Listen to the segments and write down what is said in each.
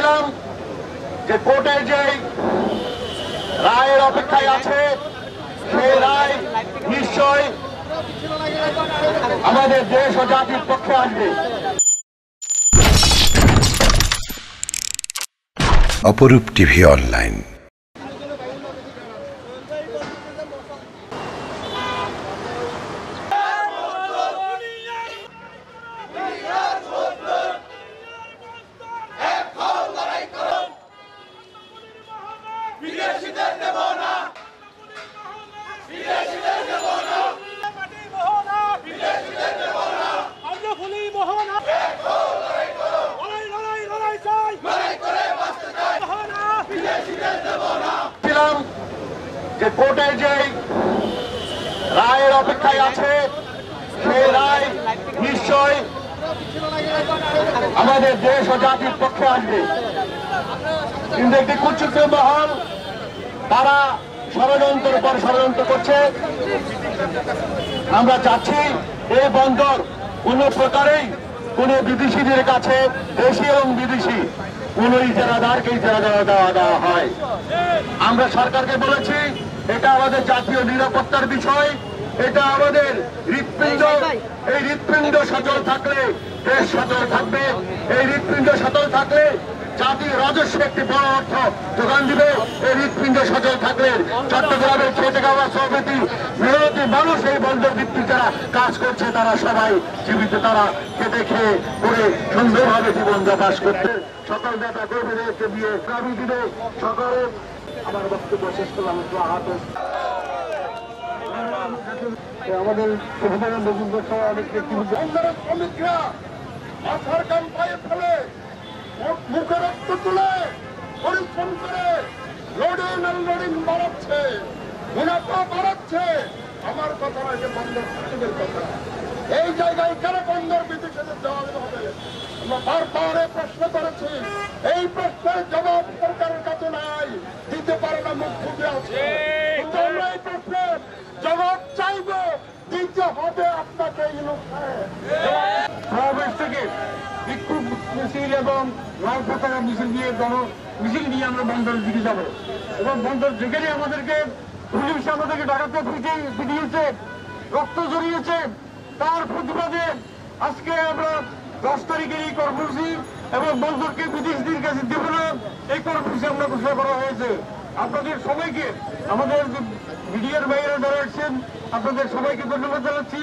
চাচ্ছিলাম যে কোর্টের যে রায়ের অপেক্ষায় আছে সেই রায় নিশ্চয় আমাদের দেশ ও জাতির পক্ষে আসবে। অপরূপ টিভি অনলাইন। যে কোর্টের যে রায়ের অপেক্ষায় আছে সেই রায় নিশ্চয় আমাদের দেশ ও জাতির পক্ষে আসবে। কিন্তু একটি কুচ্ছিত মহল তারা ষড়যন্ত্রের পর ষড়যন্ত্র করছে। আমরা চাচ্ছি এই বন্দর কোন প্রকারেই কোন বিদেশিদের কাছে দেশি এবং বিদেশি কোন ইজারাদারকে ইজারা দেওয়া হয়। আমরা সরকারকে বলেছি এটা আমাদের জাতীয় নিরাপত্তার বিষয়, এটা আমাদের হৃৎপিণ্ড। এই হৃৎপিণ্ড সচল থাকলে দেশ সচল থাকবে। এই হৃৎপিণ্ড সচল থাকলে জাতির রাজস্ব একটি বড় অর্থ যোগান দিবে। এই হৃৎপিণ্ড সচল থাকলে চট্টগ্রামের খেটে খাওয়া সমিতি মেহনতি মানুষ এই বন্দর ভিত্তিক যারা কাজ করছে তারা সবাই জীবিত, তারা খেটে খেয়ে করে সুন্দরভাবে জীবন যাপন করতে সকল নেতা কর্মীদেরকে দিয়ে আগামী দিনে সকলে আমার বক্তব্য শেষ করলাম। একটু আহত আমাদের শ্রমিকরা মাথার কাম পায়ে ফেলে মুখে রক্ত তুলে পরিশ্রম করে লোডিং আনলোডিং বাড়াচ্ছে, মুনাফা বাড়াচ্ছে। আমার কথা নয়, যে বন্দর সচিবের কথা। এই জায়গায় কেন বন্দর বিদেশিদের দেওয়া হবে? আমরা বারবার প্রশ্ন করেছি, এই প্রশ্নের জবাব সরকারের কাছে নাই, দিতে পারে না, মুখ ফুটে আছে। কিন্তু আমরা এই প্রশ্নের জবাব চাইব, দিতে হবে আপনাকে। সমাবেশ থেকে বিক্ষোভ মিছিল এবং লাল পতাকা মিছিল মিছিল নিয়ে আমরা বন্দরের দিকে যাব এবং বন্দর যেখানে আমাদেরকে পুলিশ আমাদেরকে ঢাকাতে পিটিয়েছে, রক্ত জড়িয়েছে, তার প্রতিবাদে আজকে আমরা 10 তারিখের এই কর্মসূচি এবং বন্দরকে বিদেশিদের কাছে দেব না, এই কর্মসূচি আমরা ঘোষণা করা হয়েছে। আপনাদের সবাইকে, আমাদের মিডিয়ার বাইরে যারা আসছেন, আপনাদের সবাইকে ধন্যবাদ জানাচ্ছি।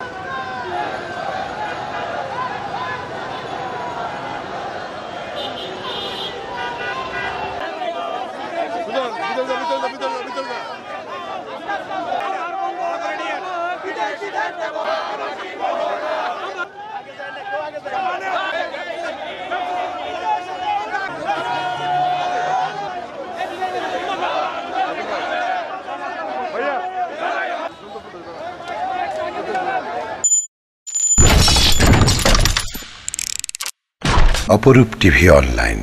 অপরূপ টিভি অনলাইন।